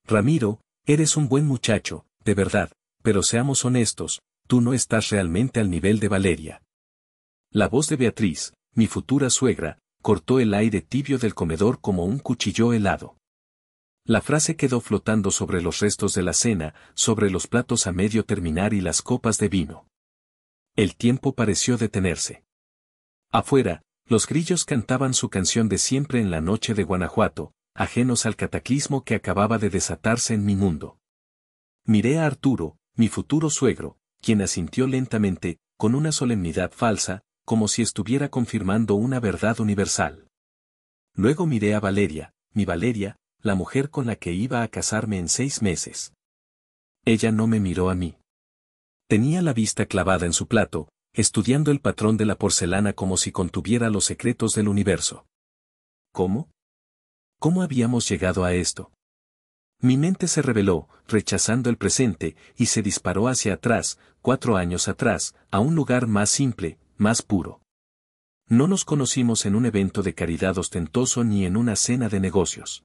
Ramiro, eres un buen muchacho, de verdad, pero seamos honestos, tú no estás realmente al nivel de Valeria. La voz de Beatriz, mi futura suegra, cortó el aire tibio del comedor como un cuchillo helado. La frase quedó flotando sobre los restos de la cena, sobre los platos a medio terminar y las copas de vino. El tiempo pareció detenerse. Afuera, los grillos cantaban su canción de siempre en la noche de Guanajuato, ajenos al cataclismo que acababa de desatarse en mi mundo. Miré a Arturo, mi futuro suegro, quien asintió lentamente, con una solemnidad falsa, como si estuviera confirmando una verdad universal. Luego miré a Valeria, mi Valeria, la mujer con la que iba a casarme en 6 meses. Ella no me miró a mí. Tenía la vista clavada en su plato, estudiando el patrón de la porcelana como si contuviera los secretos del universo. ¿Cómo? ¿Cómo habíamos llegado a esto? Mi mente se rebeló, rechazando el presente, y se disparó hacia atrás, 4 años atrás, a un lugar más simple, más puro. No nos conocimos en un evento de caridad ostentoso ni en una cena de negocios.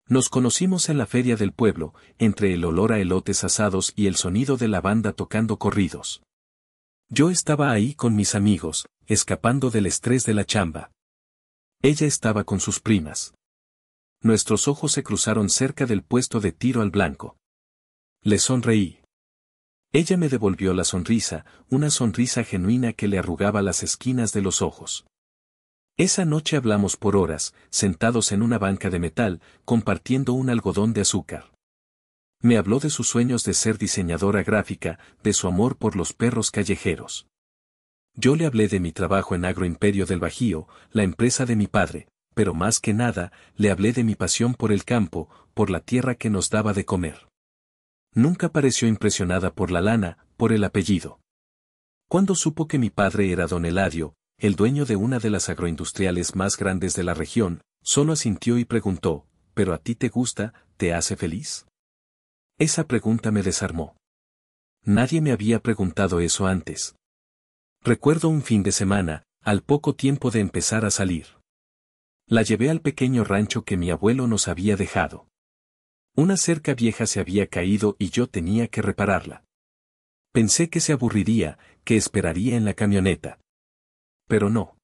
Nos conocimos en la feria del pueblo, entre el olor a elotes asados y el sonido de la banda tocando corridos. Yo estaba ahí con mis amigos, escapando del estrés de la chamba. Ella estaba con sus primas. Nuestros ojos se cruzaron cerca del puesto de tiro al blanco. Le sonreí. Ella me devolvió la sonrisa, una sonrisa genuina que le arrugaba las esquinas de los ojos. Esa noche hablamos por horas, sentados en una banca de metal, compartiendo un algodón de azúcar. Me habló de sus sueños de ser diseñadora gráfica, de su amor por los perros callejeros. Yo le hablé de mi trabajo en Agroimperio del Bajío, la empresa de mi padre, pero más que nada, le hablé de mi pasión por el campo, por la tierra que nos daba de comer. Nunca pareció impresionada por la lana, por el apellido. Cuando supo que mi padre era don Eladio, el dueño de una de las agroindustriales más grandes de la región, solo asintió y preguntó, ¿pero a ti te gusta, te hace feliz? Esa pregunta me desarmó. Nadie me había preguntado eso antes. Recuerdo un fin de semana, al poco tiempo de empezar a salir. La llevé al pequeño rancho que mi abuelo nos había dejado. Una cerca vieja se había caído y yo tenía que repararla. Pensé que se aburriría, que esperaría en la camioneta. Pero no.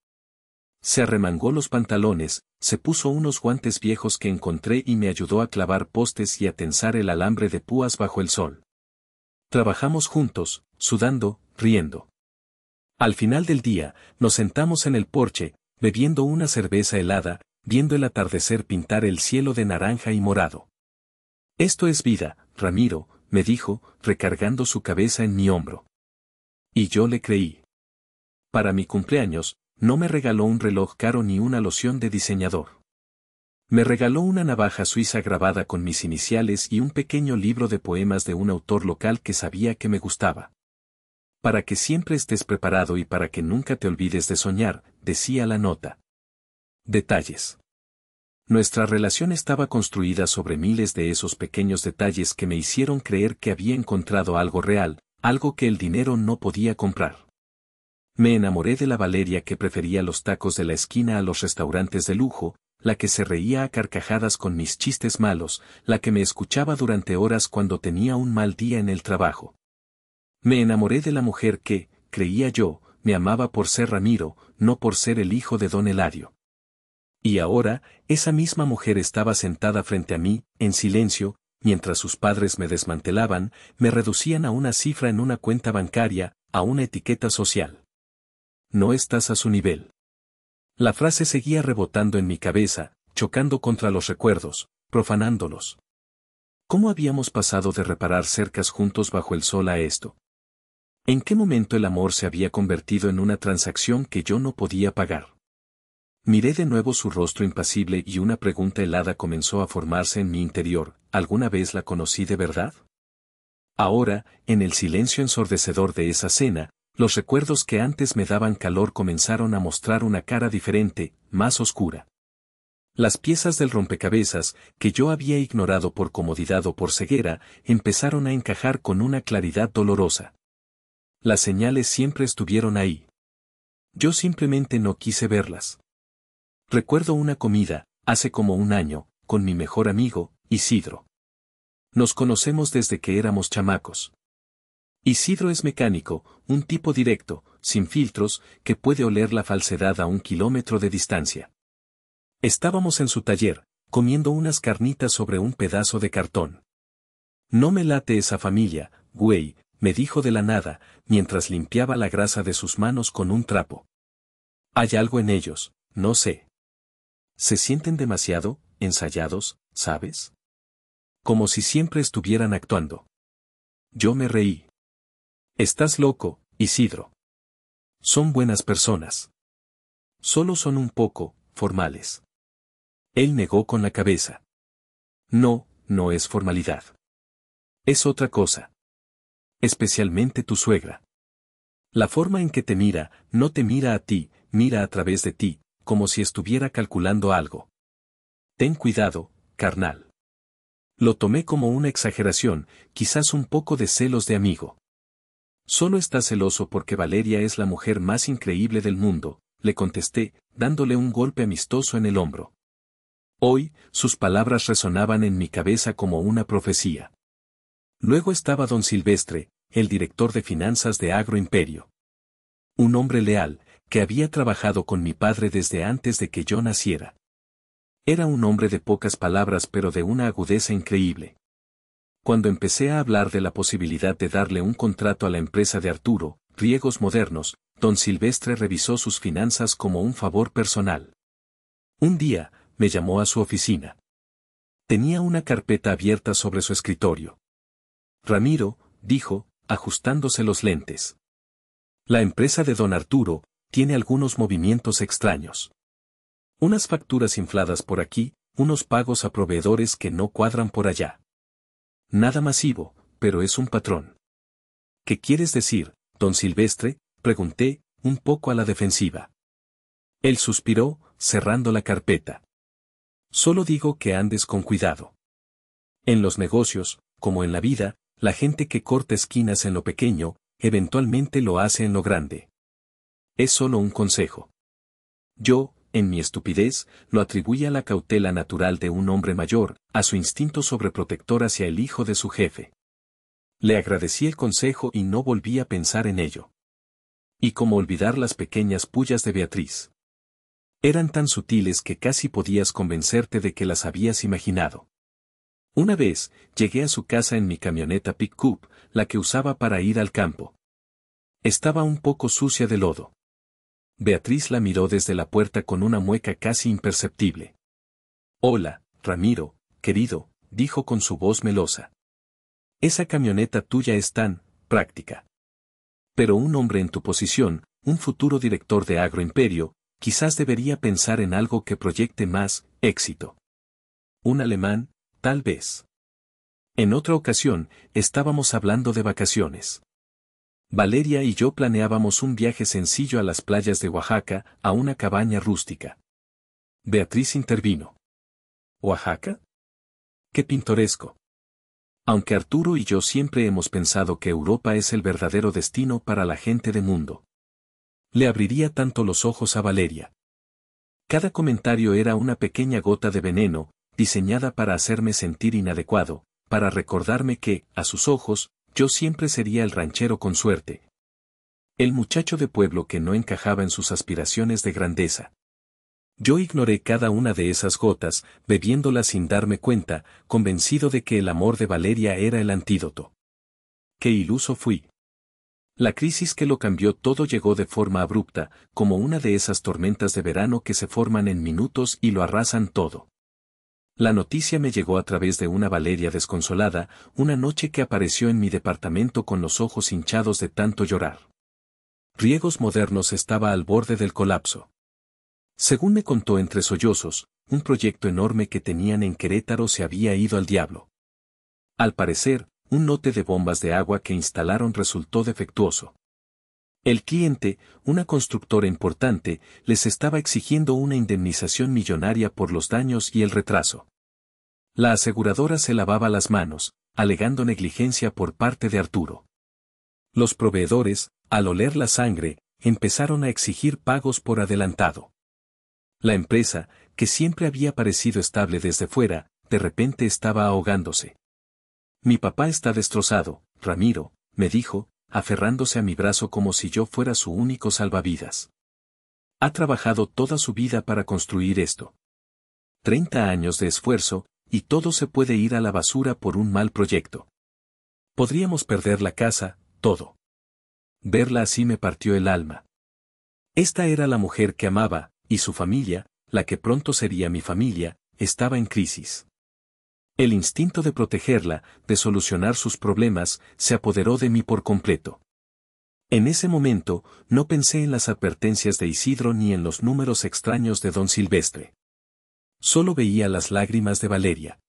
Se arremangó los pantalones, se puso unos guantes viejos que encontré y me ayudó a clavar postes y a tensar el alambre de púas bajo el sol. Trabajamos juntos, sudando, riendo. Al final del día, nos sentamos en el porche, bebiendo una cerveza helada, viendo el atardecer pintar el cielo de naranja y morado. Esto es vida, Ramiro, me dijo, recargando su cabeza en mi hombro. Y yo le creí. Para mi cumpleaños, no me regaló un reloj caro ni una loción de diseñador. Me regaló una navaja suiza grabada con mis iniciales y un pequeño libro de poemas de un autor local que sabía que me gustaba. Para que siempre estés preparado y para que nunca te olvides de soñar, decía la nota. Detalles. Nuestra relación estaba construida sobre miles de esos pequeños detalles que me hicieron creer que había encontrado algo real, algo que el dinero no podía comprar. Me enamoré de la Valeria que prefería los tacos de la esquina a los restaurantes de lujo, la que se reía a carcajadas con mis chistes malos, la que me escuchaba durante horas cuando tenía un mal día en el trabajo. Me enamoré de la mujer que, creía yo, me amaba por ser Ramiro, no por ser el hijo de don Eladio. Y ahora, esa misma mujer estaba sentada frente a mí, en silencio, mientras sus padres me desmantelaban, me reducían a una cifra en una cuenta bancaria, a una etiqueta social. No estás a su nivel. La frase seguía rebotando en mi cabeza, chocando contra los recuerdos, profanándolos. ¿Cómo habíamos pasado de reparar cercas juntos bajo el sol a esto? ¿En qué momento el amor se había convertido en una transacción que yo no podía pagar? Miré de nuevo su rostro impasible y una pregunta helada comenzó a formarse en mi interior, ¿alguna vez la conocí de verdad? Ahora, en el silencio ensordecedor de esa cena, los recuerdos que antes me daban calor comenzaron a mostrar una cara diferente, más oscura. Las piezas del rompecabezas, que yo había ignorado por comodidad o por ceguera, empezaron a encajar con una claridad dolorosa. Las señales siempre estuvieron ahí. Yo simplemente no quise verlas. Recuerdo una comida, hace como un año, con mi mejor amigo, Isidro. Nos conocemos desde que éramos chamacos. Isidro es mecánico, un tipo directo, sin filtros, que puede oler la falsedad a 1 kilómetro de distancia. Estábamos en su taller, comiendo unas carnitas sobre un pedazo de cartón. No me late esa familia, güey, me dijo de la nada, mientras limpiaba la grasa de sus manos con un trapo. Hay algo en ellos, no sé. Se sienten demasiado ensayados, ¿sabes? Como si siempre estuvieran actuando. Yo me reí. Estás loco, Isidro. Son buenas personas. Solo son un poco formales. Él negó con la cabeza. No, no es formalidad. Es otra cosa. Especialmente tu suegra. La forma en que te mira, no te mira a ti, mira a través de ti, como si estuviera calculando algo. Ten cuidado, carnal. Lo tomé como una exageración, quizás un poco de celos de amigo. Solo está celoso porque Valeria es la mujer más increíble del mundo, le contesté, dándole un golpe amistoso en el hombro. Hoy, sus palabras resonaban en mi cabeza como una profecía. Luego estaba don Silvestre, el director de finanzas de Agroimperio. Un hombre leal, que había trabajado con mi padre desde antes de que yo naciera. Era un hombre de pocas palabras pero de una agudeza increíble. Cuando empecé a hablar de la posibilidad de darle un contrato a la empresa de Arturo, Riegos Modernos, don Silvestre revisó sus finanzas como un favor personal. Un día, me llamó a su oficina. Tenía una carpeta abierta sobre su escritorio. Ramiro, dijo, ajustándose los lentes. La empresa de don Arturo tiene algunos movimientos extraños. Unas facturas infladas por aquí, unos pagos a proveedores que no cuadran por allá. Nada masivo, pero es un patrón. ¿Qué quieres decir, don Silvestre?, pregunté, un poco a la defensiva. Él suspiró, cerrando la carpeta. Solo digo que andes con cuidado. En los negocios, como en la vida, la gente que corta esquinas en lo pequeño, eventualmente lo hace en lo grande. Es solo un consejo. Yo, en mi estupidez, lo atribuí a la cautela natural de un hombre mayor, a su instinto sobreprotector hacia el hijo de su jefe. Le agradecí el consejo y no volví a pensar en ello. Y cómo olvidar las pequeñas pullas de Beatriz. Eran tan sutiles que casi podías convencerte de que las habías imaginado. Una vez, llegué a su casa en mi camioneta pick-up, la que usaba para ir al campo. Estaba un poco sucia de lodo. Beatriz la miró desde la puerta con una mueca casi imperceptible. Hola, Ramiro, querido, dijo con su voz melosa. Esa camioneta tuya es tan práctica. Pero un hombre en tu posición, un futuro director de Agroimperio, quizás debería pensar en algo que proyecte más éxito. Un alemán, tal vez. En otra ocasión, estábamos hablando de vacaciones. Valeria y yo planeábamos un viaje sencillo a las playas de Oaxaca, a una cabaña rústica. Beatriz intervino. ¿Oaxaca? ¡Qué pintoresco! Aunque Arturo y yo siempre hemos pensado que Europa es el verdadero destino para la gente de mundo. Le abriría tanto los ojos a Valeria. Cada comentario era una pequeña gota de veneno, diseñada para hacerme sentir inadecuado, para recordarme que, a sus ojos, yo siempre sería el ranchero con suerte. El muchacho de pueblo que no encajaba en sus aspiraciones de grandeza. Yo ignoré cada una de esas gotas, bebiéndolas sin darme cuenta, convencido de que el amor de Valeria era el antídoto. Qué iluso fui. La crisis que lo cambió todo llegó de forma abrupta, como una de esas tormentas de verano que se forman en minutos y lo arrasan todo. La noticia me llegó a través de una Valeria desconsolada, una noche que apareció en mi departamento con los ojos hinchados de tanto llorar. Riegos Modernos estaba al borde del colapso. Según me contó entre sollozos, un proyecto enorme que tenían en Querétaro se había ido al diablo. Al parecer, un lote de bombas de agua que instalaron resultó defectuoso. El cliente, una constructora importante, les estaba exigiendo una indemnización millonaria por los daños y el retraso. La aseguradora se lavaba las manos, alegando negligencia por parte de Arturo. Los proveedores, al oler la sangre, empezaron a exigir pagos por adelantado. La empresa, que siempre había parecido estable desde fuera, de repente estaba ahogándose. Mi papá está destrozado, Ramiro, me dijo, aferrándose a mi brazo como si yo fuera su único salvavidas. Ha trabajado toda su vida para construir esto. 30 años de esfuerzo, y todo se puede ir a la basura por un mal proyecto. Podríamos perder la casa, todo. Verla así me partió el alma. Esta era la mujer que amaba, y su familia, la que pronto sería mi familia, estaba en crisis. El instinto de protegerla, de solucionar sus problemas, se apoderó de mí por completo. En ese momento, no pensé en las advertencias de Isidro ni en los números extraños de don Silvestre. Solo veía las lágrimas de Valeria.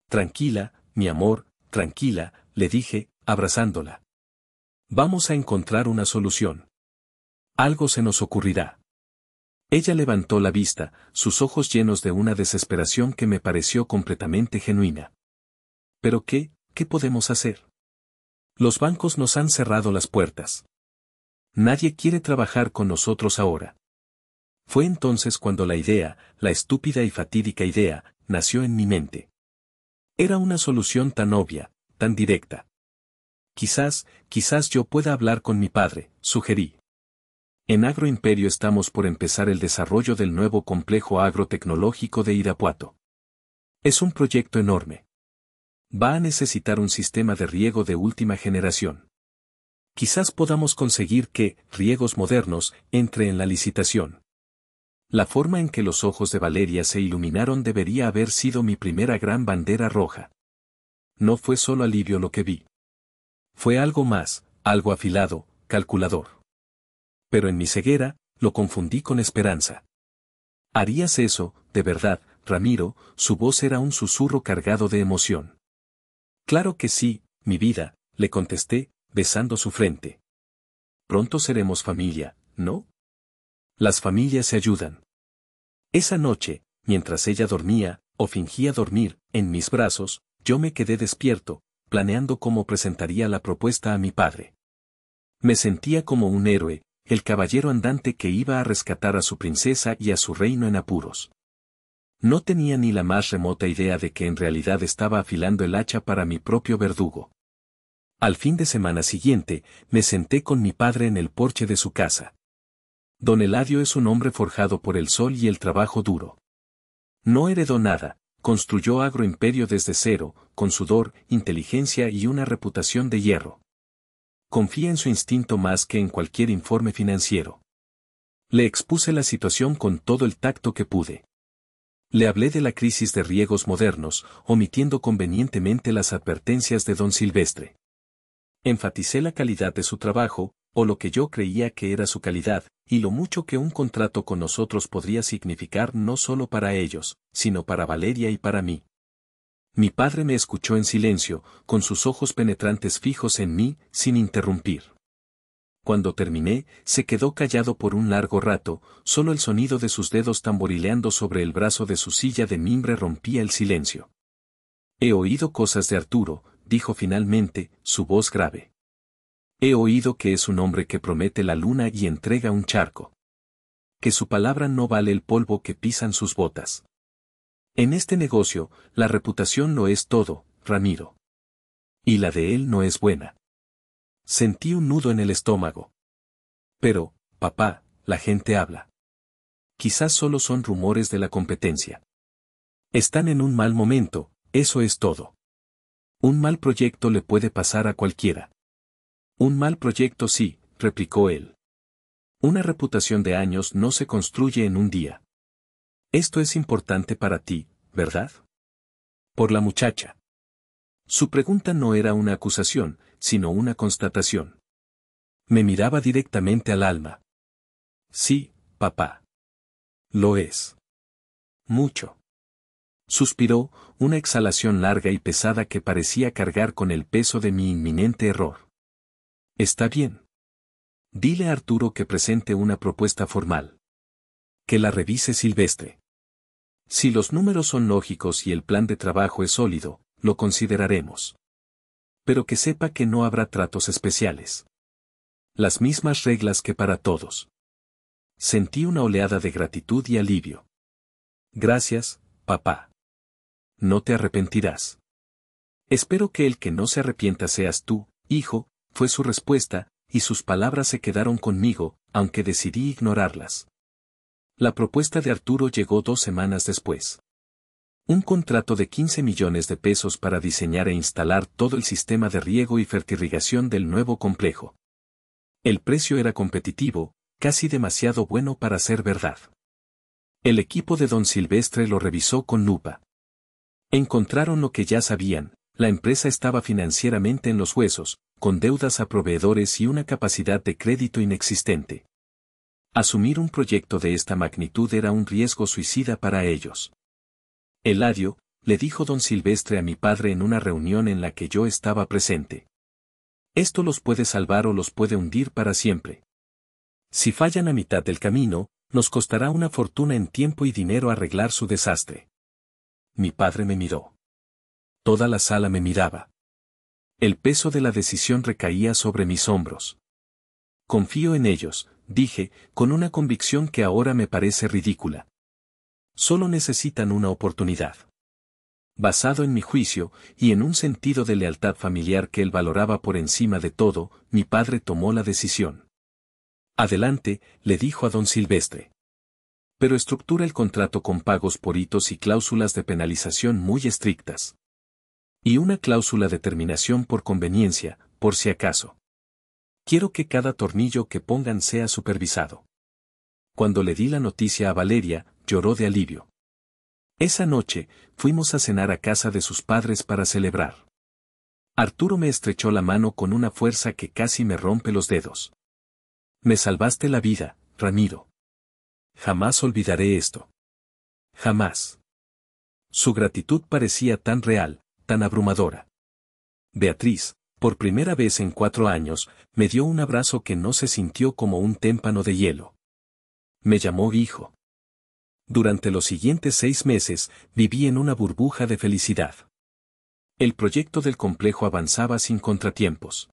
Tranquila, mi amor, tranquila, le dije, abrazándola. Vamos a encontrar una solución. Algo se nos ocurrirá. Ella levantó la vista, sus ojos llenos de una desesperación que me pareció completamente genuina. ¿Pero qué podemos hacer? Los bancos nos han cerrado las puertas. Nadie quiere trabajar con nosotros ahora. Fue entonces cuando la idea, la estúpida y fatídica idea, nació en mi mente. Era una solución tan obvia, tan directa. Quizás yo pueda hablar con mi padre, sugerí. En Agroimperio estamos por empezar el desarrollo del nuevo complejo agrotecnológico de Irapuato. Es un proyecto enorme. Va a necesitar un sistema de riego de última generación. Quizás podamos conseguir que Riegos Modernos entre en la licitación. La forma en que los ojos de Valeria se iluminaron debería haber sido mi primera gran bandera roja. No fue solo alivio lo que vi. Fue algo más, algo afilado, calculador. Pero en mi ceguera, lo confundí con esperanza. ¿Harías eso, de verdad, Ramiro? Su voz era un susurro cargado de emoción. Claro que sí, mi vida, le contesté, besando su frente. Pronto seremos familia, ¿no? Las familias se ayudan. Esa noche, mientras ella dormía, o fingía dormir, en mis brazos, yo me quedé despierto, planeando cómo presentaría la propuesta a mi padre. Me sentía como un héroe, el caballero andante que iba a rescatar a su princesa y a su reino en apuros. No tenía ni la más remota idea de que en realidad estaba afilando el hacha para mi propio verdugo. Al fin de semana siguiente, me senté con mi padre en el porche de su casa. Don Eladio es un hombre forjado por el sol y el trabajo duro. No heredó nada, construyó Agroimperio desde cero, con sudor, inteligencia y una reputación de hierro. Confía en su instinto más que en cualquier informe financiero. Le expuse la situación con todo el tacto que pude. Le hablé de la crisis de riegos modernos, omitiendo convenientemente las advertencias de don Silvestre. Enfaticé la calidad de su trabajo, o lo que yo creía que era su calidad, y lo mucho que un contrato con nosotros podría significar no solo para ellos, sino para Valeria y para mí. Mi padre me escuchó en silencio, con sus ojos penetrantes fijos en mí, sin interrumpir. Cuando terminé, se quedó callado por un largo rato, solo el sonido de sus dedos tamborileando sobre el brazo de su silla de mimbre rompía el silencio. He oído cosas de Arturo, dijo finalmente, su voz grave. He oído que es un hombre que promete la luna y entrega un charco. Que su palabra no vale el polvo que pisan sus botas. En este negocio, la reputación lo es todo, Ramiro. Y la de él no es buena. Sentí un nudo en el estómago. Pero, papá, la gente habla. Quizás solo son rumores de la competencia. Están en un mal momento, eso es todo. Un mal proyecto le puede pasar a cualquiera. Un mal proyecto sí, replicó él. Una reputación de años no se construye en un día. Esto es importante para ti, ¿verdad? Por la muchacha. Su pregunta no era una acusación, sino una constatación. Me miraba directamente al alma. Sí, papá. Lo es. Mucho. Suspiró, una exhalación larga y pesada que parecía cargar con el peso de mi inminente error. Está bien. Dile a Arturo que presente una propuesta formal. Que la revise Silvestre. Si los números son lógicos y el plan de trabajo es sólido, lo consideraremos. Pero que sepa que no habrá tratos especiales. Las mismas reglas que para todos. Sentí una oleada de gratitud y alivio. Gracias, papá. No te arrepentirás. Espero que el que no se arrepienta seas tú, hijo, fue su respuesta, y sus palabras se quedaron conmigo, aunque decidí ignorarlas. La propuesta de Arturo llegó 2 semanas después. Un contrato de 15 millones de pesos para diseñar e instalar todo el sistema de riego y fertirrigación del nuevo complejo. El precio era competitivo, casi demasiado bueno para ser verdad. El equipo de don Silvestre lo revisó con lupa. Encontraron lo que ya sabían: la empresa estaba financieramente en los huesos, con deudas a proveedores y una capacidad de crédito inexistente. Asumir un proyecto de esta magnitud era un riesgo suicida para ellos. Eladio, le dijo don Silvestre a mi padre en una reunión en la que yo estaba presente. Esto los puede salvar o los puede hundir para siempre. Si fallan a mitad del camino, nos costará una fortuna en tiempo y dinero arreglar su desastre. Mi padre me miró. Toda la sala me miraba. El peso de la decisión recaía sobre mis hombros. Confío en ellos, dije, con una convicción que ahora me parece ridícula. Solo necesitan una oportunidad. Basado en mi juicio, y en un sentido de lealtad familiar que él valoraba por encima de todo, mi padre tomó la decisión. Adelante, le dijo a don Silvestre. Pero estructura el contrato con pagos por hitos y cláusulas de penalización muy estrictas. Y una cláusula de terminación por conveniencia, por si acaso. Quiero que cada tornillo que pongan sea supervisado. Cuando le di la noticia a Valeria, lloró de alivio. Esa noche, fuimos a cenar a casa de sus padres para celebrar. Arturo me estrechó la mano con una fuerza que casi me rompe los dedos. Me salvaste la vida, Ramiro. Jamás olvidaré esto. Jamás. Su gratitud parecía tan real, tan abrumadora. Beatriz, por primera vez en 4 años, me dio un abrazo que no se sintió como un témpano de hielo. Me llamó hijo. Durante los siguientes 6 meses, viví en una burbuja de felicidad. El proyecto del complejo avanzaba sin contratiempos.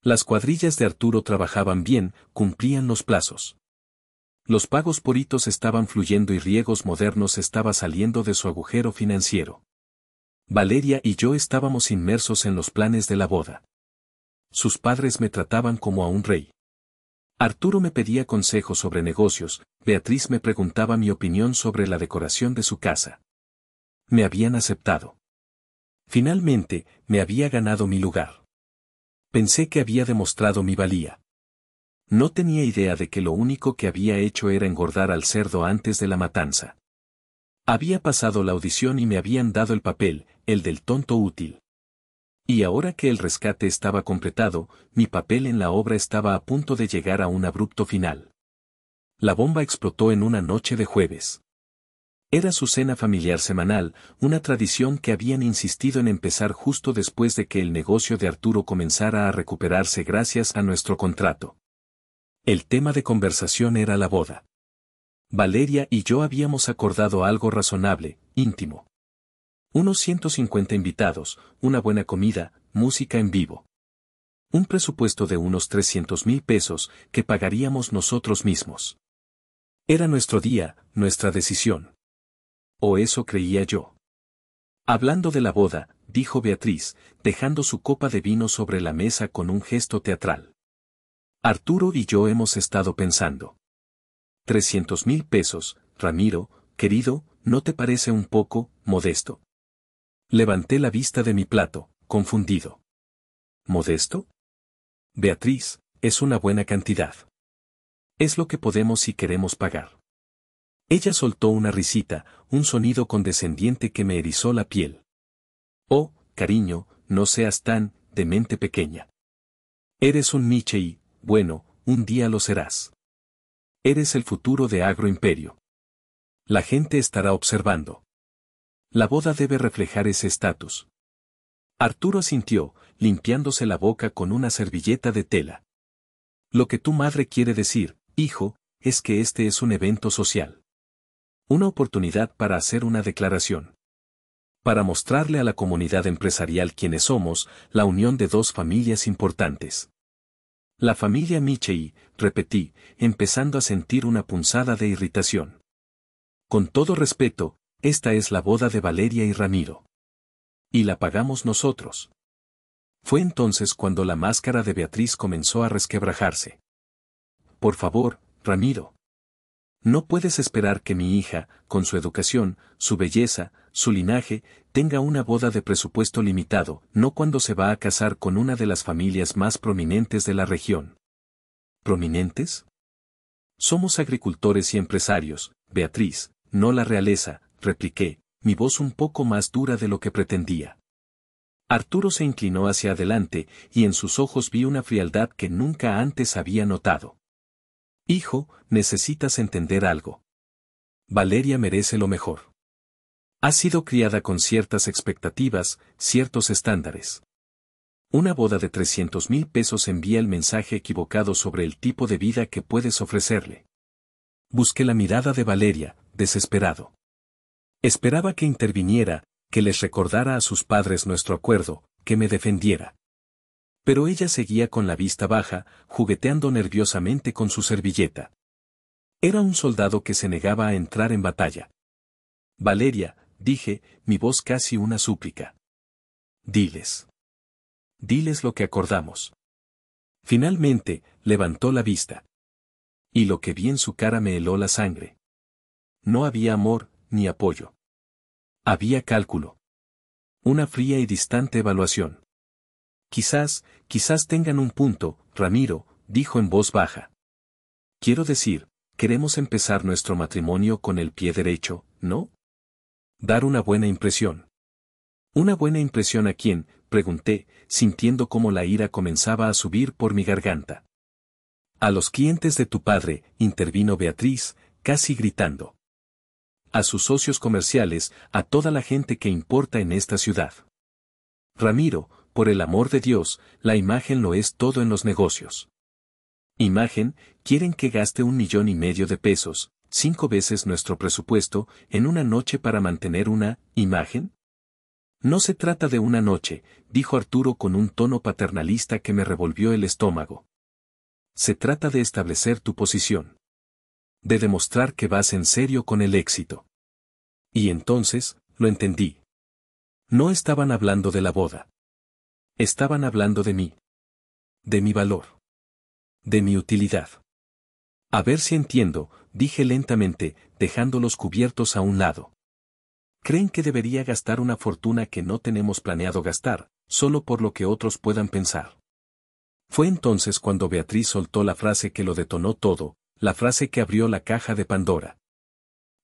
Las cuadrillas de Arturo trabajaban bien, cumplían los plazos. Los pagos por hitos estaban fluyendo y Riegos Modernos estaba saliendo de su agujero financiero. Valeria y yo estábamos inmersos en los planes de la boda. Sus padres me trataban como a un rey. Arturo me pedía consejos sobre negocios, Beatriz me preguntaba mi opinión sobre la decoración de su casa. Me habían aceptado. Finalmente, me había ganado mi lugar. Pensé que había demostrado mi valía. No tenía idea de que lo único que había hecho era engordar al cerdo antes de la matanza. Había pasado la audición y me habían dado el papel, el del tonto útil. Y ahora que el rescate estaba completado, mi papel en la obra estaba a punto de llegar a un abrupto final. La bomba explotó en una noche de jueves. Era su cena familiar semanal, una tradición que habían insistido en empezar justo después de que el negocio de Arturo comenzara a recuperarse gracias a nuestro contrato. El tema de conversación era la boda. Valeria y yo habíamos acordado algo razonable, íntimo. Unos 150 invitados, una buena comida, música en vivo. Un presupuesto de unos 300,000 pesos que pagaríamos nosotros mismos. Era nuestro día, nuestra decisión. O eso creía yo. Hablando de la boda, dijo Beatriz, dejando su copa de vino sobre la mesa con un gesto teatral. Arturo y yo hemos estado pensando. 300,000 pesos, Ramiro, querido, ¿no te parece un poco modesto? Levanté la vista de mi plato, confundido. ¿Modesto? Beatriz, es una buena cantidad. Es lo que podemos y queremos pagar. Ella soltó una risita, un sonido condescendiente que me erizó la piel. Oh, cariño, no seas tan, de mente pequeña. Eres un Nietzsche y, bueno, un día lo serás. Eres el futuro de Agro Imperio. La gente estará observando. La boda debe reflejar ese estatus. Arturo asintió, limpiándose la boca con una servilleta de tela. Lo que tu madre quiere decir, hijo, es que este es un evento social. Una oportunidad para hacer una declaración. Para mostrarle a la comunidad empresarial quiénes somos, la unión de 2 familias importantes. La familia Michei, repetí, empezando a sentir una punzada de irritación. Con todo respeto, esta es la boda de Valeria y Ramiro. Y la pagamos nosotros. Fue entonces cuando la máscara de Beatriz comenzó a resquebrajarse. Por favor, Ramiro. No puedes esperar que mi hija, con su educación, su belleza, su linaje, tenga una boda de presupuesto limitado, no cuando se va a casar con una de las familias más prominentes de la región. ¿Prominentes? Somos agricultores y empresarios, Beatriz, no la realeza, repliqué, mi voz un poco más dura de lo que pretendía. Arturo se inclinó hacia adelante, y en sus ojos vi una frialdad que nunca antes había notado. Hijo, necesitas entender algo. Valeria merece lo mejor. Ha sido criada con ciertas expectativas, ciertos estándares. Una boda de 300,000 pesos envía el mensaje equivocado sobre el tipo de vida que puedes ofrecerle. Busqué la mirada de Valeria, desesperado. Esperaba que interviniera, que les recordara a sus padres nuestro acuerdo, que me defendiera. Pero ella seguía con la vista baja, jugueteando nerviosamente con su servilleta. Era un soldado que se negaba a entrar en batalla. Valeria, dije, mi voz casi una súplica. Diles. Diles lo que acordamos. Finalmente, levantó la vista. Y lo que vi en su cara me heló la sangre. No había amor, ni apoyo. Había cálculo. Una fría y distante evaluación. Quizás tengan un punto, Ramiro, dijo en voz baja. Quiero decir, queremos empezar nuestro matrimonio con el pie derecho, ¿no? Dar una buena impresión. ¿Una buena impresión a quién?, pregunté, sintiendo cómo la ira comenzaba a subir por mi garganta. A los clientes de tu padre, intervino Beatriz, casi gritando. A sus socios comerciales, a toda la gente que importa en esta ciudad. Ramiro, por el amor de Dios, la imagen lo es todo en los negocios. Imagen, quieren que gaste 1,5 millones de pesos, 5 veces nuestro presupuesto, en una noche para mantener una imagen. No se trata de una noche, dijo Arturo con un tono paternalista que me revolvió el estómago. Se trata de establecer tu posición. De demostrar que vas en serio con el éxito. Y entonces, lo entendí. No estaban hablando de la boda. Estaban hablando de mí. De mi valor. De mi utilidad. A ver si entiendo, dije lentamente, dejando los cubiertos a un lado. Creen que debería gastar una fortuna que no tenemos planeado gastar, solo por lo que otros puedan pensar. Fue entonces cuando Beatriz soltó la frase que lo detonó todo, la frase que abrió la caja de Pandora.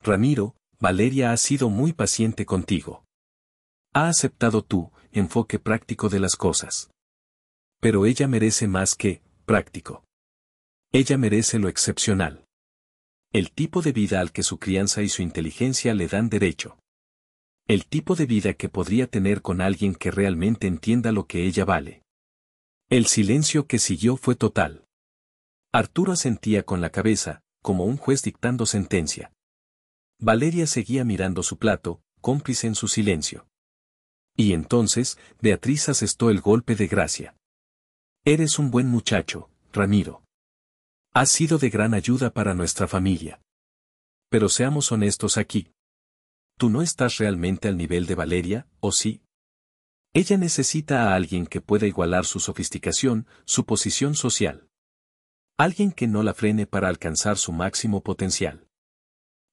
Ramiro, Valeria ha sido muy paciente contigo. Ha aceptado tu enfoque práctico de las cosas. Pero ella merece más que práctico. Ella merece lo excepcional. El tipo de vida al que su crianza y su inteligencia le dan derecho. El tipo de vida que podría tener con alguien que realmente entienda lo que ella vale. El silencio que siguió fue total. Arturo asentía con la cabeza, como un juez dictando sentencia. Valeria seguía mirando su plato, cómplice en su silencio. Y entonces, Beatriz asestó el golpe de gracia. Eres un buen muchacho, Ramiro. Has sido de gran ayuda para nuestra familia. Pero seamos honestos aquí. ¿Tú no estás realmente al nivel de Valeria, o sí? Ella necesita a alguien que pueda igualar su sofisticación, su posición social. Alguien que no la frene para alcanzar su máximo potencial.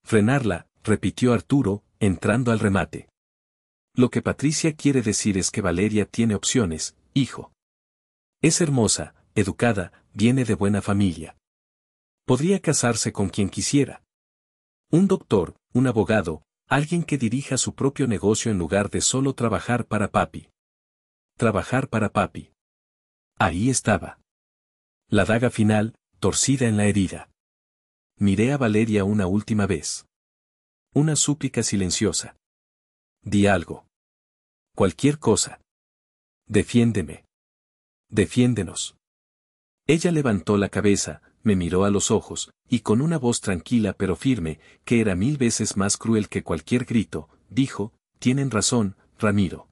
Frenarla, repitió Arturo, entrando al remate. Lo que Patricia quiere decir es que Valeria tiene opciones, hijo. Es hermosa, educada, viene de buena familia. Podría casarse con quien quisiera. Un doctor, un abogado, alguien que dirija su propio negocio en lugar de solo trabajar para papi. Trabajar para papi. Ahí estaba. La daga final, torcida en la herida. Miré a Valeria una última vez. Una súplica silenciosa. Di algo. Cualquier cosa. Defiéndeme. Defiéndenos. Ella levantó la cabeza, me miró a los ojos, y con una voz tranquila pero firme, que era 1000 veces más cruel que cualquier grito, dijo, tienen razón, Ramiro.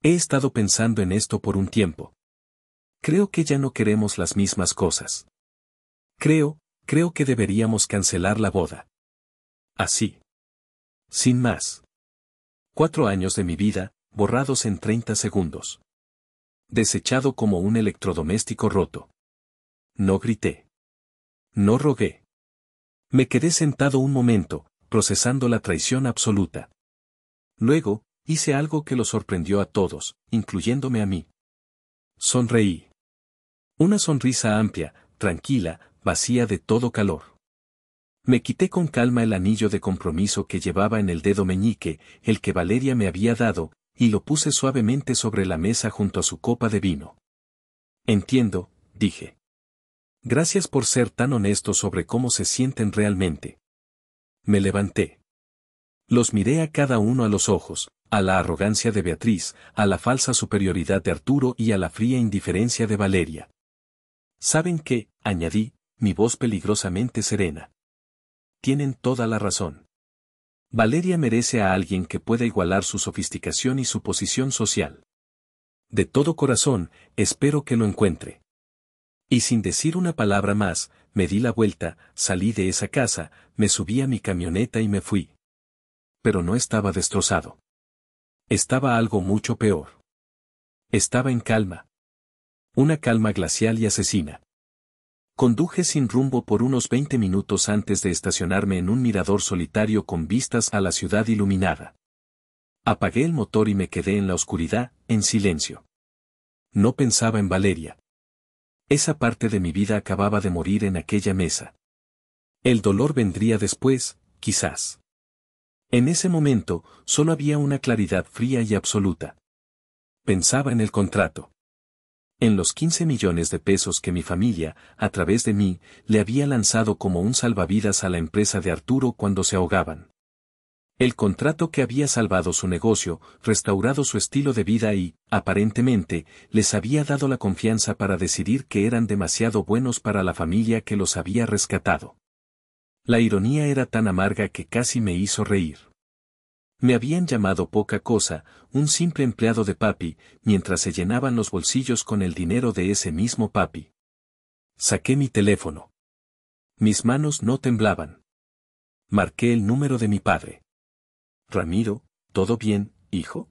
He estado pensando en esto por un tiempo. Creo que ya no queremos las mismas cosas. Creo que deberíamos cancelar la boda. Así. Sin más. 4 años de mi vida, borrados en 30 segundos. Desechado como un electrodoméstico roto. No grité. No rogué. Me quedé sentado un momento, procesando la traición absoluta. Luego, hice algo que lo sorprendió a todos, incluyéndome a mí. Sonreí. Una sonrisa amplia, tranquila, vacía de todo calor. Me quité con calma el anillo de compromiso que llevaba en el dedo meñique, el que Valeria me había dado, y lo puse suavemente sobre la mesa junto a su copa de vino. Entiendo, dije. Gracias por ser tan honesto sobre cómo se sienten realmente. Me levanté. Los miré a cada uno a los ojos, a la arrogancia de Beatriz, a la falsa superioridad de Arturo y a la fría indiferencia de Valeria. ¿Saben qué?, añadí, mi voz peligrosamente serena. Tienen toda la razón. Valeria merece a alguien que pueda igualar su sofisticación y su posición social. De todo corazón, espero que lo encuentre. Y sin decir una palabra más, me di la vuelta, salí de esa casa, me subí a mi camioneta y me fui. Pero no estaba destrozado. Estaba algo mucho peor. Estaba en calma. Una calma glacial y asesina. Conduje sin rumbo por unos 20 minutos antes de estacionarme en un mirador solitario con vistas a la ciudad iluminada. Apagué el motor y me quedé en la oscuridad, en silencio. No pensaba en Valeria. Esa parte de mi vida acababa de morir en aquella mesa. El dolor vendría después, quizás. En ese momento, solo había una claridad fría y absoluta. Pensaba en el contrato. En los 15 millones de pesos que mi familia, a través de mí, le había lanzado como un salvavidas a la empresa de Arturo cuando se ahogaban. El contrato que había salvado su negocio, restaurado su estilo de vida y, aparentemente, les había dado la confianza para decidir que eran demasiado buenos para la familia que los había rescatado. La ironía era tan amarga que casi me hizo reír. Me habían llamado poca cosa, un simple empleado de papi, mientras se llenaban los bolsillos con el dinero de ese mismo papi. Saqué mi teléfono. Mis manos no temblaban. Marqué el número de mi padre. Ramiro, ¿todo bien, hijo?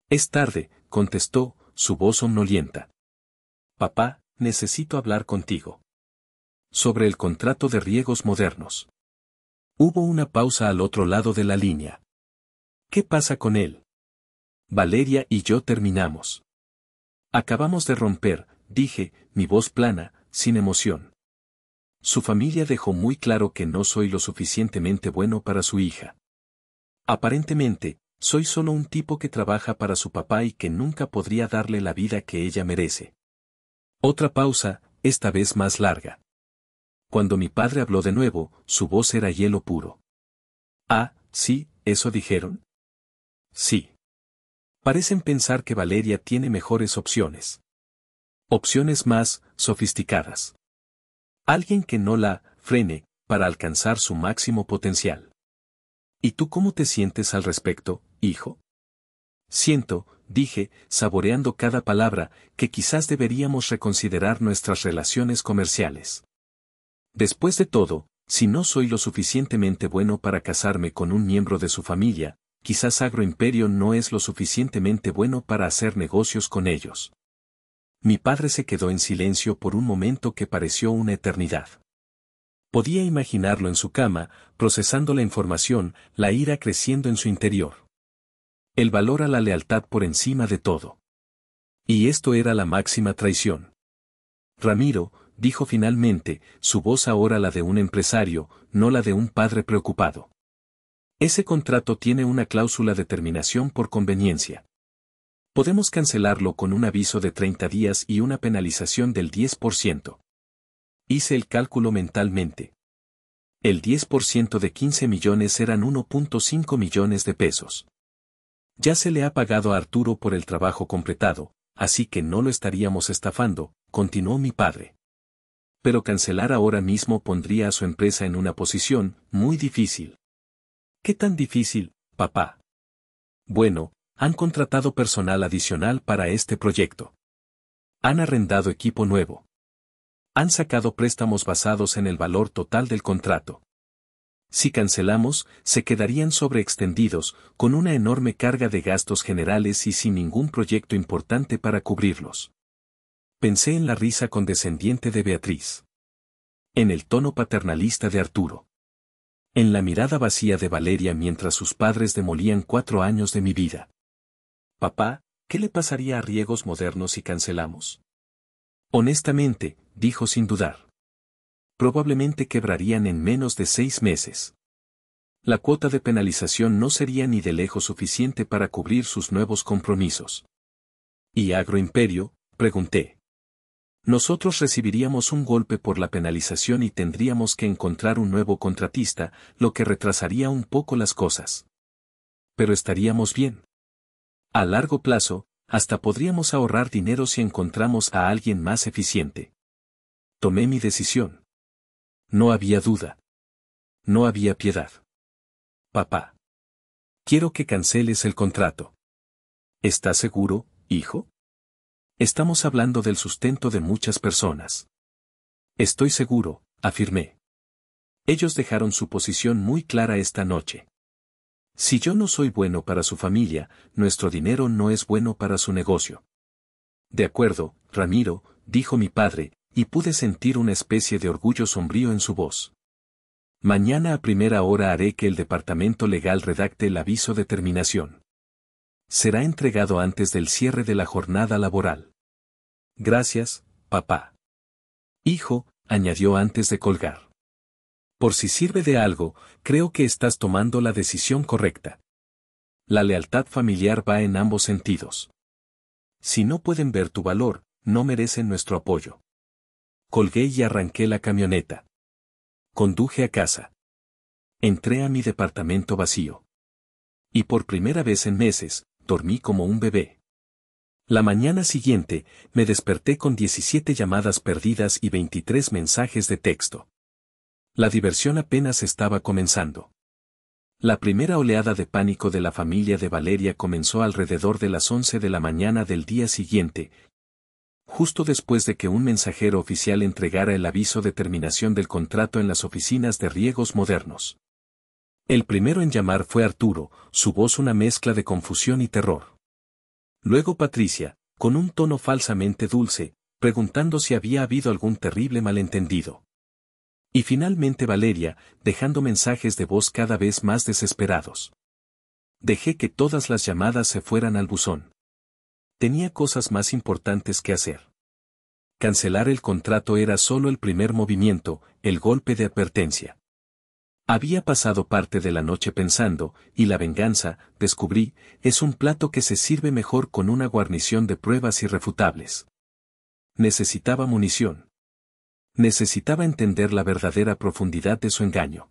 Es tarde, contestó, su voz somnolienta. Papá, necesito hablar contigo. Sobre el contrato de riegos modernos. Hubo una pausa al otro lado de la línea. ¿Qué pasa con él? Valeria y yo terminamos. Acabamos de romper, dije, mi voz plana, sin emoción. Su familia dejó muy claro que no soy lo suficientemente bueno para su hija. Aparentemente, soy solo un tipo que trabaja para su papá y que nunca podría darle la vida que ella merece. Otra pausa, esta vez más larga. Cuando mi padre habló de nuevo, su voz era hielo puro. Ah, sí, ¿eso dijeron? Sí. Parecen pensar que Valeria tiene mejores opciones. Opciones más sofisticadas. Alguien que no la frene para alcanzar su máximo potencial. ¿Y tú cómo te sientes al respecto, hijo? Siento, dije, saboreando cada palabra, que quizás deberíamos reconsiderar nuestras relaciones comerciales. Después de todo, si no soy lo suficientemente bueno para casarme con un miembro de su familia, quizás Agroimperio no es lo suficientemente bueno para hacer negocios con ellos. Mi padre se quedó en silencio por un momento que pareció una eternidad. Podía imaginarlo en su cama, procesando la información, la ira creciendo en su interior. El valor a la lealtad por encima de todo. Y esto era la máxima traición. Ramiro, dijo finalmente, su voz ahora la de un empresario, no la de un padre preocupado. Ese contrato tiene una cláusula de terminación por conveniencia. Podemos cancelarlo con un aviso de 30 días y una penalización del 10%. Hice el cálculo mentalmente. El 10% de 15 millones eran 1.5 millones de pesos. Ya se le ha pagado a Arturo por el trabajo completado, así que no lo estaríamos estafando, continuó mi padre. Pero cancelar ahora mismo pondría a su empresa en una posición muy difícil. ¿Qué tan difícil, papá? Bueno, han contratado personal adicional para este proyecto. Han arrendado equipo nuevo. Han sacado préstamos basados en el valor total del contrato. Si cancelamos, se quedarían sobreextendidos, con una enorme carga de gastos generales y sin ningún proyecto importante para cubrirlos. Pensé en la risa condescendiente de Beatriz. En el tono paternalista de Arturo. En la mirada vacía de Valeria mientras sus padres demolían 4 años de mi vida. Papá, ¿qué le pasaría a Riegos Modernos si cancelamos? Honestamente, dijo sin dudar. Probablemente quebrarían en menos de 6 meses. La cuota de penalización no sería ni de lejos suficiente para cubrir sus nuevos compromisos. ¿Y Agroimperio? Pregunté. Nosotros recibiríamos un golpe por la penalización y tendríamos que encontrar un nuevo contratista, lo que retrasaría un poco las cosas. Pero estaríamos bien. A largo plazo, hasta podríamos ahorrar dinero si encontramos a alguien más eficiente. Tomé mi decisión. No había duda. No había piedad. Papá. Quiero que canceles el contrato. ¿Estás seguro, hijo? Estamos hablando del sustento de muchas personas. Estoy seguro, afirmé. Ellos dejaron su posición muy clara esta noche. Si yo no soy bueno para su familia, nuestro dinero no es bueno para su negocio. De acuerdo, Ramiro, dijo mi padre, y pude sentir una especie de orgullo sombrío en su voz. Mañana a primera hora haré que el departamento legal redacte el aviso de terminación. Será entregado antes del cierre de la jornada laboral. Gracias, papá. Hijo, añadió antes de colgar. Por si sirve de algo, creo que estás tomando la decisión correcta. La lealtad familiar va en ambos sentidos. Si no pueden ver tu valor, no merecen nuestro apoyo. Colgué y arranqué la camioneta. Conduje a casa. Entré a mi departamento vacío. Y por primera vez en meses, dormí como un bebé. La mañana siguiente, me desperté con 17 llamadas perdidas y 23 mensajes de texto. La diversión apenas estaba comenzando. La primera oleada de pánico de la familia de Valeria comenzó alrededor de las 11 de la mañana del día siguiente, justo después de que un mensajero oficial entregara el aviso de terminación del contrato en las oficinas de Riegos Modernos. El primero en llamar fue Arturo, su voz una mezcla de confusión y terror. Luego Patricia, con un tono falsamente dulce, preguntando si había habido algún terrible malentendido. Y finalmente Valeria, dejando mensajes de voz cada vez más desesperados. Dejé que todas las llamadas se fueran al buzón. Tenía cosas más importantes que hacer. Cancelar el contrato era solo el primer movimiento, el golpe de advertencia. Había pasado parte de la noche pensando, y la venganza, descubrí, es un plato que se sirve mejor con una guarnición de pruebas irrefutables. Necesitaba munición. Necesitaba entender la verdadera profundidad de su engaño.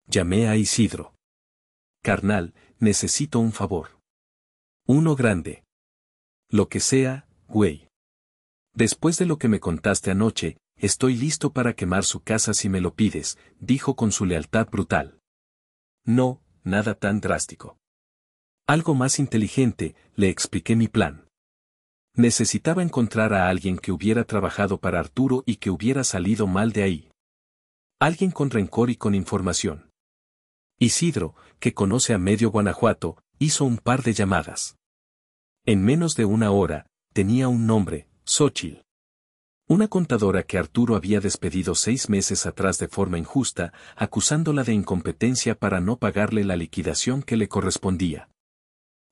Llamé a Isidro. Carnal, necesito un favor. Uno grande. Lo que sea, güey. Después de lo que me contaste anoche, estoy listo para quemar su casa si me lo pides, dijo con su lealtad brutal. No, nada tan drástico. Algo más inteligente, le expliqué mi plan. Necesitaba encontrar a alguien que hubiera trabajado para Arturo y que hubiera salido mal de ahí. Alguien con rencor y con información. Isidro, que conoce a medio Guanajuato, hizo un par de llamadas. En menos de una hora, tenía un nombre, Xóchitl. Una contadora que Arturo había despedido 6 meses atrás de forma injusta, acusándola de incompetencia para no pagarle la liquidación que le correspondía.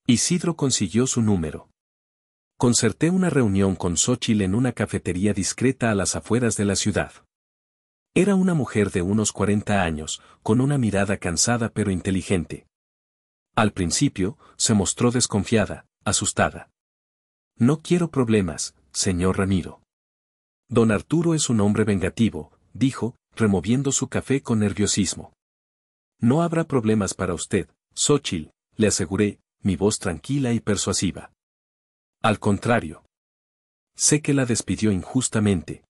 Isidro consiguió su número. Concerté una reunión con Xóchitl en una cafetería discreta a las afueras de la ciudad. Era una mujer de unos 40 años, con una mirada cansada pero inteligente. Al principio, se mostró desconfiada, asustada. No quiero problemas, señor Ramiro. Don Arturo es un hombre vengativo, dijo, removiendo su café con nerviosismo. No habrá problemas para usted, Xóchitl, le aseguré, mi voz tranquila y persuasiva. Al contrario. Sé que la despidió injustamente.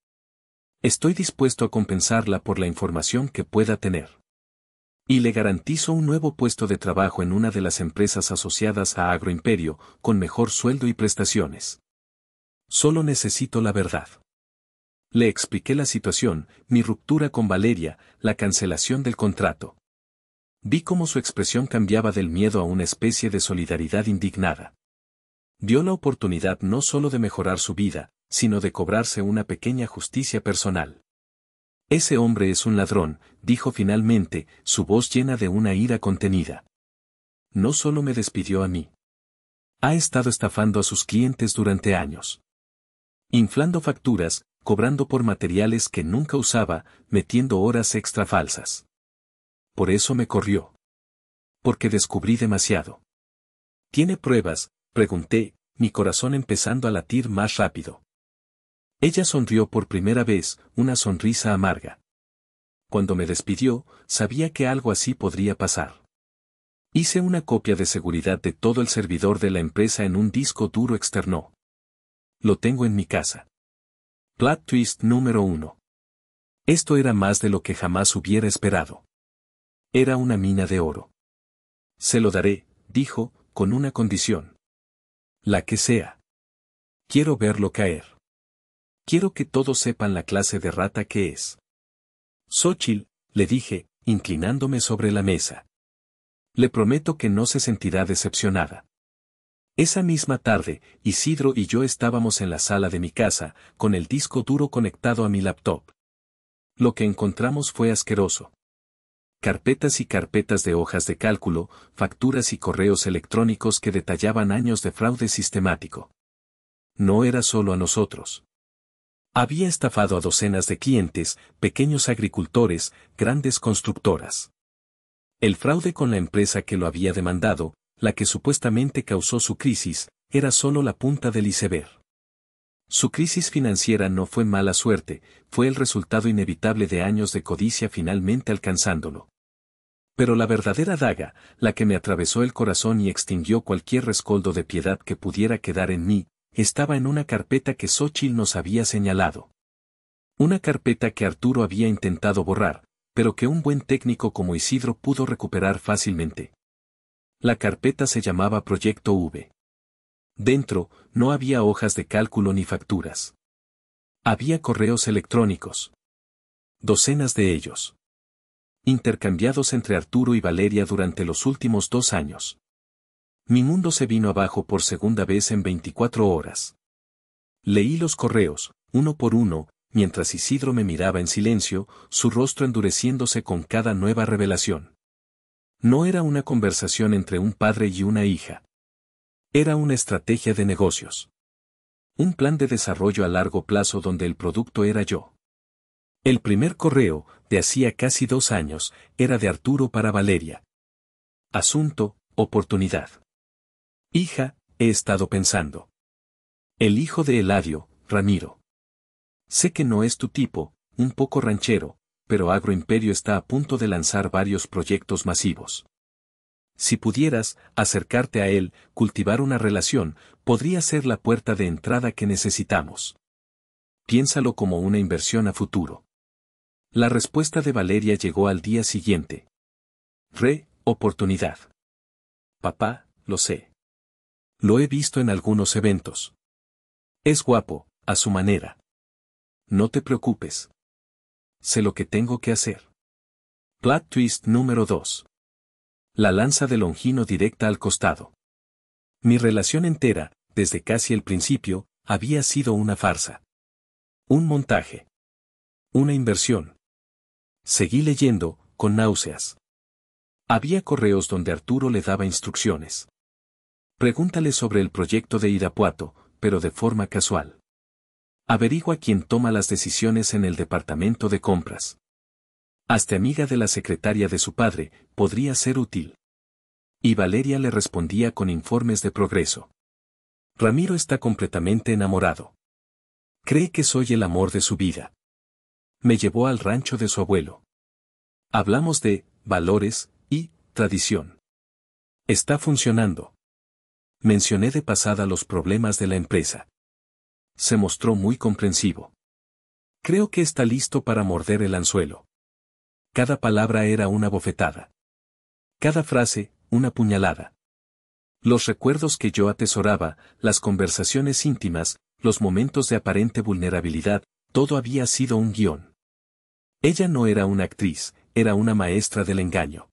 Estoy dispuesto a compensarla por la información que pueda tener. Y le garantizo un nuevo puesto de trabajo en una de las empresas asociadas a Agroimperio, con mejor sueldo y prestaciones. Solo necesito la verdad. Le expliqué la situación, mi ruptura con Valeria, la cancelación del contrato. Vi cómo su expresión cambiaba del miedo a una especie de solidaridad indignada. Vio la oportunidad no solo de mejorar su vida, sino de cobrarse una pequeña justicia personal. Ese hombre es un ladrón, dijo finalmente, su voz llena de una ira contenida. No solo me despidió a mí. Ha estado estafando a sus clientes durante años. Inflando facturas, cobrando por materiales que nunca usaba, metiendo horas extra falsas. Por eso me corrió. Porque descubrí demasiado. ¿Tiene pruebas?, pregunté, mi corazón empezando a latir más rápido. Ella sonrió por primera vez, una sonrisa amarga. Cuando me despidió, sabía que algo así podría pasar. Hice una copia de seguridad de todo el servidor de la empresa en un disco duro externo. Lo tengo en mi casa. Plot twist número 1. Esto era más de lo que jamás hubiera esperado. Era una mina de oro. Se lo daré, dijo, con una condición. La que sea. Quiero verlo caer. Quiero que todos sepan la clase de rata que es. Xóchitl, le dije, inclinándome sobre la mesa. Le prometo que no se sentirá decepcionada. Esa misma tarde, Isidro y yo estábamos en la sala de mi casa, con el disco duro conectado a mi laptop. Lo que encontramos fue asqueroso. Carpetas y carpetas de hojas de cálculo, facturas y correos electrónicos que detallaban años de fraude sistemático. No era solo a nosotros. Había estafado a docenas de clientes, pequeños agricultores, grandes constructoras. El fraude con la empresa que lo había demandado, la que supuestamente causó su crisis, era solo la punta del iceberg. Su crisis financiera no fue mala suerte, fue el resultado inevitable de años de codicia finalmente alcanzándolo. Pero la verdadera daga, la que me atravesó el corazón y extinguió cualquier rescoldo de piedad que pudiera quedar en mí, estaba en una carpeta que Xóchitl nos había señalado. Una carpeta que Arturo había intentado borrar, pero que un buen técnico como Isidro pudo recuperar fácilmente. La carpeta se llamaba Proyecto V. Dentro, no había hojas de cálculo ni facturas. Había correos electrónicos. Docenas de ellos. Intercambiados entre Arturo y Valeria durante los últimos 2 años. Mi mundo se vino abajo por segunda vez en 24 horas. Leí los correos, uno por uno, mientras Isidro me miraba en silencio, su rostro endureciéndose con cada nueva revelación. No era una conversación entre un padre y una hija. Era una estrategia de negocios. Un plan de desarrollo a largo plazo donde el producto era yo. El primer correo, de hacía casi 2 años, era de Arturo para Valeria. Asunto, oportunidad. Hija, he estado pensando. El hijo de Eladio, Ramiro. Sé que no es tu tipo, un poco ranchero, pero Agroimperio está a punto de lanzar varios proyectos masivos. Si pudieras acercarte a él, cultivar una relación, podría ser la puerta de entrada que necesitamos. Piénsalo como una inversión a futuro. La respuesta de Valeria llegó al día siguiente. Oportunidad. Papá, lo sé. Lo he visto en algunos eventos. Es guapo, a su manera. No te preocupes. Sé lo que tengo que hacer. Plot twist número 2. La lanza de Longino directa al costado. Mi relación entera, desde casi el principio, había sido una farsa. Un montaje. Una inversión. Seguí leyendo, con náuseas. Había correos donde Arturo le daba instrucciones. Pregúntale sobre el proyecto de Irapuato, pero de forma casual. Averigua quién toma las decisiones en el departamento de compras. Hazte amiga de la secretaria de su padre, podría ser útil. Y Valeria le respondía con informes de progreso. Ramiro está completamente enamorado. Cree que soy el amor de su vida. Me llevó al rancho de su abuelo. Hablamos de valores y tradición. Está funcionando. Mencioné de pasada los problemas de la empresa. Se mostró muy comprensivo. Creo que está listo para morder el anzuelo. Cada palabra era una bofetada. Cada frase, una puñalada. Los recuerdos que yo atesoraba, las conversaciones íntimas, los momentos de aparente vulnerabilidad, todo había sido un guión. Ella no era una actriz, era una maestra del engaño.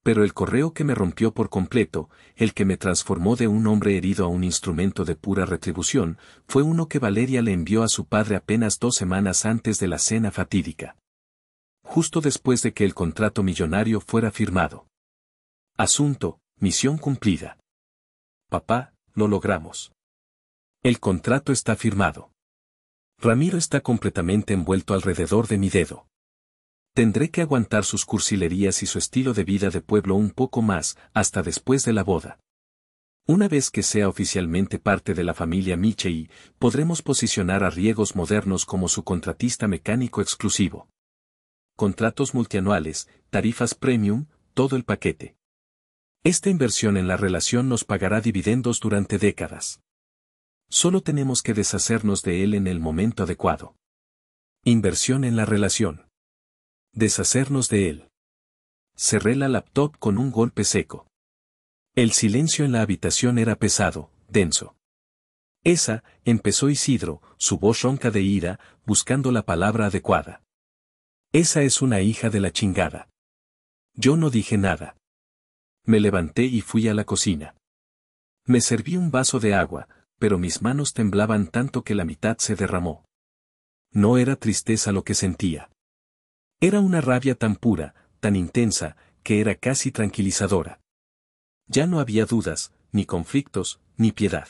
Pero el correo que me rompió por completo, el que me transformó de un hombre herido a un instrumento de pura retribución, fue uno que Valeria le envió a su padre apenas 2 semanas antes de la cena fatídica. Justo después de que el contrato millonario fuera firmado. Asunto, misión cumplida. Papá, lo logramos. El contrato está firmado. Ramiro está completamente envuelto alrededor de mi dedo. Tendré que aguantar sus cursilerías y su estilo de vida de pueblo un poco más, hasta después de la boda. Una vez que sea oficialmente parte de la familia Michei, podremos posicionar a Riegos Modernos como su contratista mecánico exclusivo. Contratos multianuales, tarifas premium, todo el paquete. Esta inversión en la relación nos pagará dividendos durante décadas. Solo tenemos que deshacernos de él en el momento adecuado. Inversión en la relación. Deshacernos de él. Cerré la laptop con un golpe seco. El silencio en la habitación era pesado, denso. Empezó Isidro, su voz ronca de ira, buscando la palabra adecuada. Esa es una hija de la chingada. Yo no dije nada. Me levanté y fui a la cocina. Me serví un vaso de agua, pero mis manos temblaban tanto que la mitad se derramó. No era tristeza lo que sentía. Era una rabia tan pura, tan intensa, que era casi tranquilizadora. Ya no había dudas, ni conflictos, ni piedad.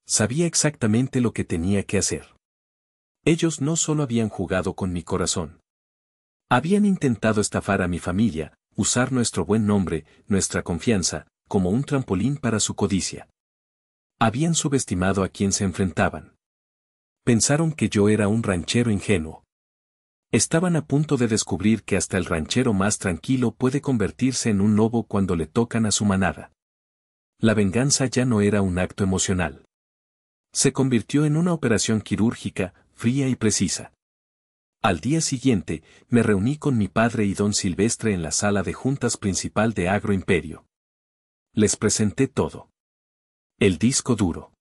Sabía exactamente lo que tenía que hacer. Ellos no solo habían jugado con mi corazón. Habían intentado estafar a mi familia, usar nuestro buen nombre, nuestra confianza, como un trampolín para su codicia. Habían subestimado a quien se enfrentaban. Pensaron que yo era un ranchero ingenuo. Estaban a punto de descubrir que hasta el ranchero más tranquilo puede convertirse en un lobo cuando le tocan a su manada. La venganza ya no era un acto emocional. Se convirtió en una operación quirúrgica, fría y precisa. Al día siguiente, me reuní con mi padre y don Silvestre en la sala de juntas principal de Agro Imperio. Les presenté todo. El disco duro.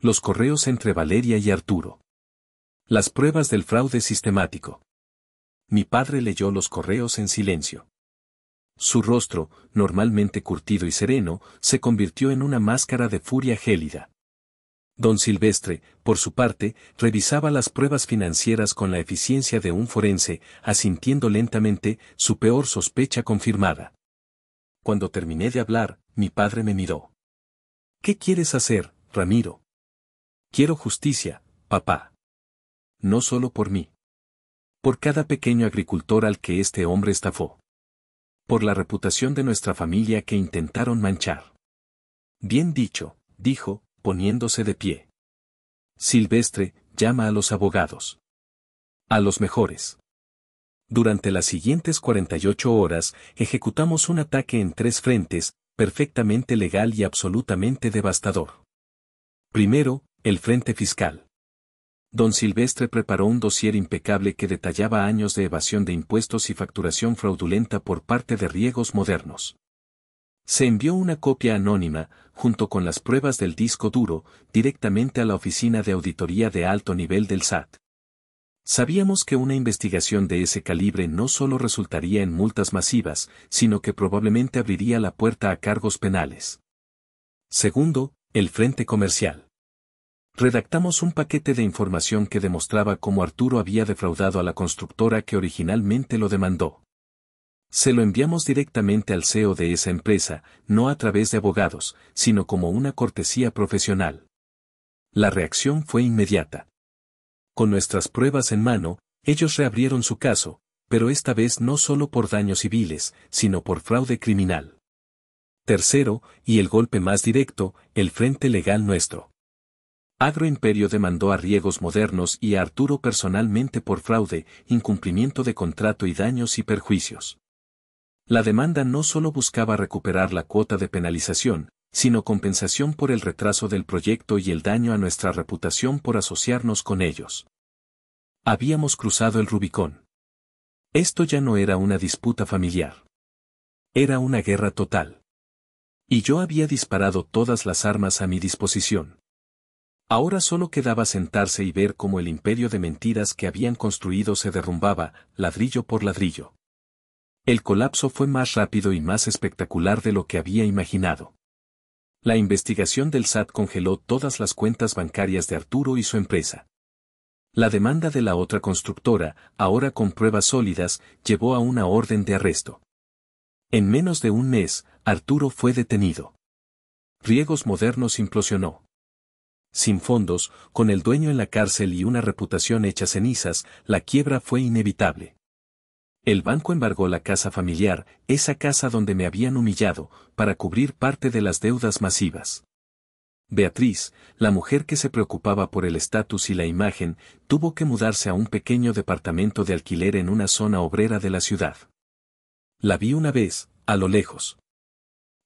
Los correos entre Valeria y Arturo. Las pruebas del fraude sistemático. Mi padre leyó los correos en silencio. Su rostro, normalmente curtido y sereno, se convirtió en una máscara de furia gélida. Don Silvestre, por su parte, revisaba las pruebas financieras con la eficiencia de un forense, asintiendo lentamente, su peor sospecha confirmada. Cuando terminé de hablar, mi padre me miró. ¿Qué quieres hacer, Ramiro? Quiero justicia, papá. No solo por mí. Por cada pequeño agricultor al que este hombre estafó. Por la reputación de nuestra familia que intentaron manchar. Bien dicho, dijo, poniéndose de pie. Silvestre, llama a los abogados. A los mejores. Durante las siguientes 48 horas, ejecutamos un ataque en 3 frentes, perfectamente legal y absolutamente devastador. Primero, el frente fiscal. Don Silvestre preparó un dossier impecable que detallaba años de evasión de impuestos y facturación fraudulenta por parte de Riegos Modernos. Se envió una copia anónima, junto con las pruebas del disco duro, directamente a la Oficina de Auditoría de Alto Nivel del SAT. Sabíamos que una investigación de ese calibre no solo resultaría en multas masivas, sino que probablemente abriría la puerta a cargos penales. Segundo, el frente comercial. Redactamos un paquete de información que demostraba cómo Arturo había defraudado a la constructora que originalmente lo demandó. Se lo enviamos directamente al CEO de esa empresa, no a través de abogados, sino como una cortesía profesional. La reacción fue inmediata. Con nuestras pruebas en mano, ellos reabrieron su caso, pero esta vez no solo por daños civiles, sino por fraude criminal. Tercero, y el golpe más directo, el frente legal nuestro. Agro Imperio demandó a Riegos Modernos y a Arturo personalmente por fraude, incumplimiento de contrato y daños y perjuicios. La demanda no solo buscaba recuperar la cuota de penalización, sino compensación por el retraso del proyecto y el daño a nuestra reputación por asociarnos con ellos. Habíamos cruzado el Rubicón. Esto ya no era una disputa familiar. Era una guerra total. Y yo había disparado todas las armas a mi disposición. Ahora solo quedaba sentarse y ver cómo el imperio de mentiras que habían construido se derrumbaba, ladrillo por ladrillo. El colapso fue más rápido y más espectacular de lo que había imaginado. La investigación del SAT congeló todas las cuentas bancarias de Arturo y su empresa. La demanda de la otra constructora, ahora con pruebas sólidas, llevó a una orden de arresto. En menos de un mes, Arturo fue detenido. Riegos Modernos implosionó. Sin fondos, con el dueño en la cárcel y una reputación hecha cenizas, la quiebra fue inevitable. El banco embargó la casa familiar, esa casa donde me habían humillado, para cubrir parte de las deudas masivas. Beatriz, la mujer que se preocupaba por el estatus y la imagen, tuvo que mudarse a un pequeño departamento de alquiler en una zona obrera de la ciudad. La vi una vez, a lo lejos.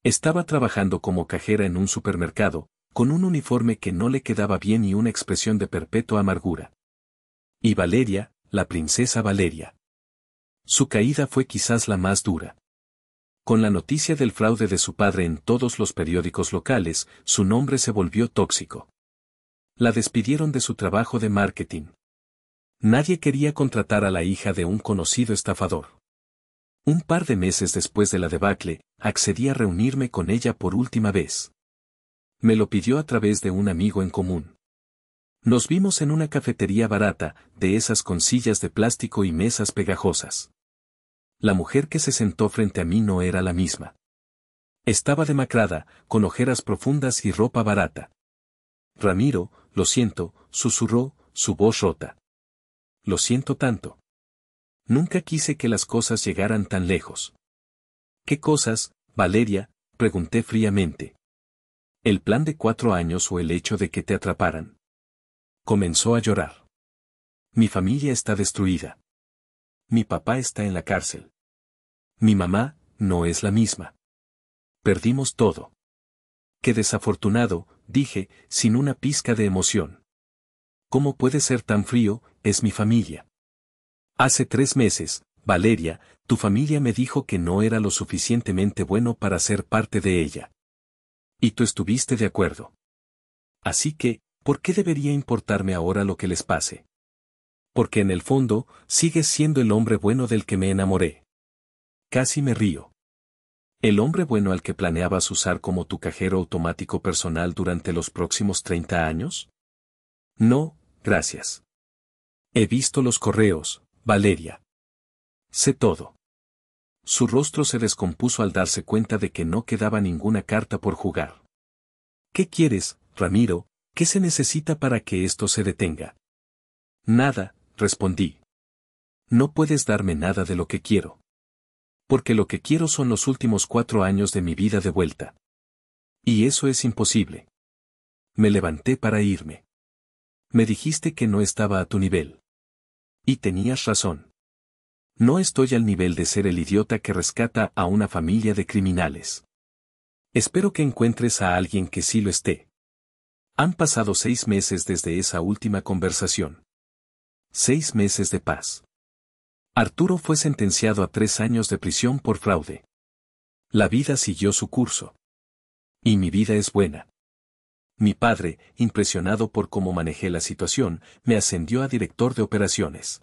Estaba trabajando como cajera en un supermercado, con un uniforme que no le quedaba bien y una expresión de perpetua amargura. Y Valeria, la princesa Valeria. Su caída fue quizás la más dura. Con la noticia del fraude de su padre en todos los periódicos locales, su nombre se volvió tóxico. La despidieron de su trabajo de marketing. Nadie quería contratar a la hija de un conocido estafador. Un par de meses después de la debacle, accedí a reunirme con ella por última vez. Me lo pidió a través de un amigo en común. Nos vimos en una cafetería barata, de esas con sillas de plástico y mesas pegajosas. La mujer que se sentó frente a mí no era la misma. Estaba demacrada, con ojeras profundas y ropa barata. Ramiro, lo siento, susurró, su voz rota. Lo siento tanto. Nunca quise que las cosas llegaran tan lejos. ¿Qué cosas, Valeria?, pregunté fríamente. ¿El plan de 4 años o el hecho de que te atraparan? Comenzó a llorar. Mi familia está destruida. Mi papá está en la cárcel. Mi mamá, no es la misma. Perdimos todo. Qué desafortunado, dije, sin una pizca de emoción. ¿Cómo puede ser tan frío? Es mi familia. Hace 3 meses, Valeria, tu familia me dijo que no era lo suficientemente bueno para ser parte de ella. Y tú estuviste de acuerdo. Así que, ¿por qué debería importarme ahora lo que les pase? Porque en el fondo, sigues siendo el hombre bueno del que me enamoré. Casi me río. ¿El hombre bueno al que planeabas usar como tu cajero automático personal durante los próximos 30 años? No, gracias. He visto los correos, Valeria. Sé todo. Su rostro se descompuso al darse cuenta de que no quedaba ninguna carta por jugar. ¿Qué quieres, Ramiro? ¿Qué se necesita para que esto se detenga? Nada, respondí. No puedes darme nada de lo que quiero. Porque lo que quiero son los últimos 4 años de mi vida de vuelta. Y eso es imposible. Me levanté para irme. Me dijiste que no estaba a tu nivel. Y tenías razón. No estoy al nivel de ser el idiota que rescata a una familia de criminales. Espero que encuentres a alguien que sí lo esté. Han pasado 6 meses desde esa última conversación. 6 meses de paz. Arturo fue sentenciado a 3 años de prisión por fraude. La vida siguió su curso. Y mi vida es buena. Mi padre, impresionado por cómo manejé la situación, me ascendió a director de operaciones.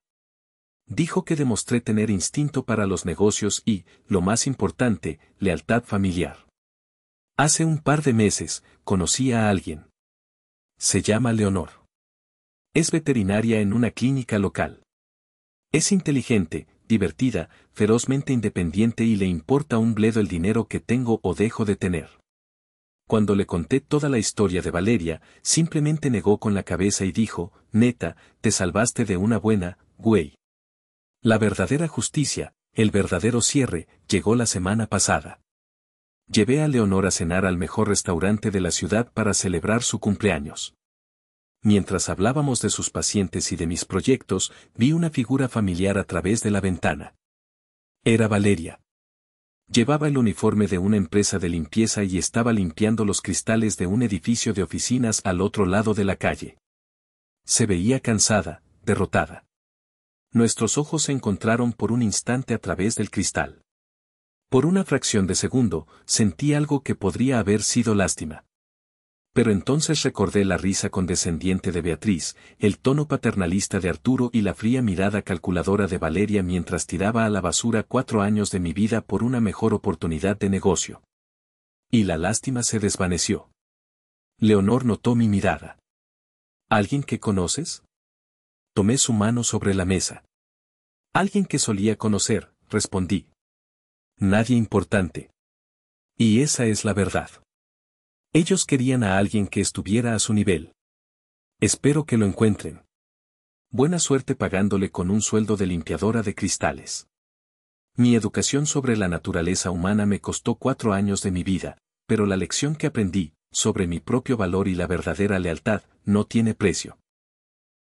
Dijo que demostré tener instinto para los negocios y, lo más importante, lealtad familiar. Hace un par de meses, conocí a alguien. Se llama Leonor. Es veterinaria en una clínica local. Es inteligente, divertida, ferozmente independiente y le importa un bledo el dinero que tengo o dejo de tener. Cuando le conté toda la historia de Valeria, simplemente negó con la cabeza y dijo, neta, te salvaste de una buena, güey. La verdadera justicia, el verdadero cierre, llegó la semana pasada. Llevé a Leonor a cenar al mejor restaurante de la ciudad para celebrar su cumpleaños. Mientras hablábamos de sus pacientes y de mis proyectos, vi una figura familiar a través de la ventana. Era Valeria. Llevaba el uniforme de una empresa de limpieza y estaba limpiando los cristales de un edificio de oficinas al otro lado de la calle. Se veía cansada, derrotada. Nuestros ojos se encontraron por un instante a través del cristal. Por una fracción de segundo, sentí algo que podría haber sido lástima. Pero entonces recordé la risa condescendiente de Beatriz, el tono paternalista de Arturo y la fría mirada calculadora de Valeria mientras tiraba a la basura 4 años de mi vida por una mejor oportunidad de negocio. Y la lástima se desvaneció. Leonor notó mi mirada. ¿Alguien que conoces? Tomé su mano sobre la mesa. Alguien que solía conocer, respondí. Nadie importante. Y esa es la verdad. Ellos querían a alguien que estuviera a su nivel. Espero que lo encuentren. Buena suerte pagándole con un sueldo de limpiadora de cristales. Mi educación sobre la naturaleza humana me costó 4 años de mi vida, pero la lección que aprendí, sobre mi propio valor y la verdadera lealtad, no tiene precio.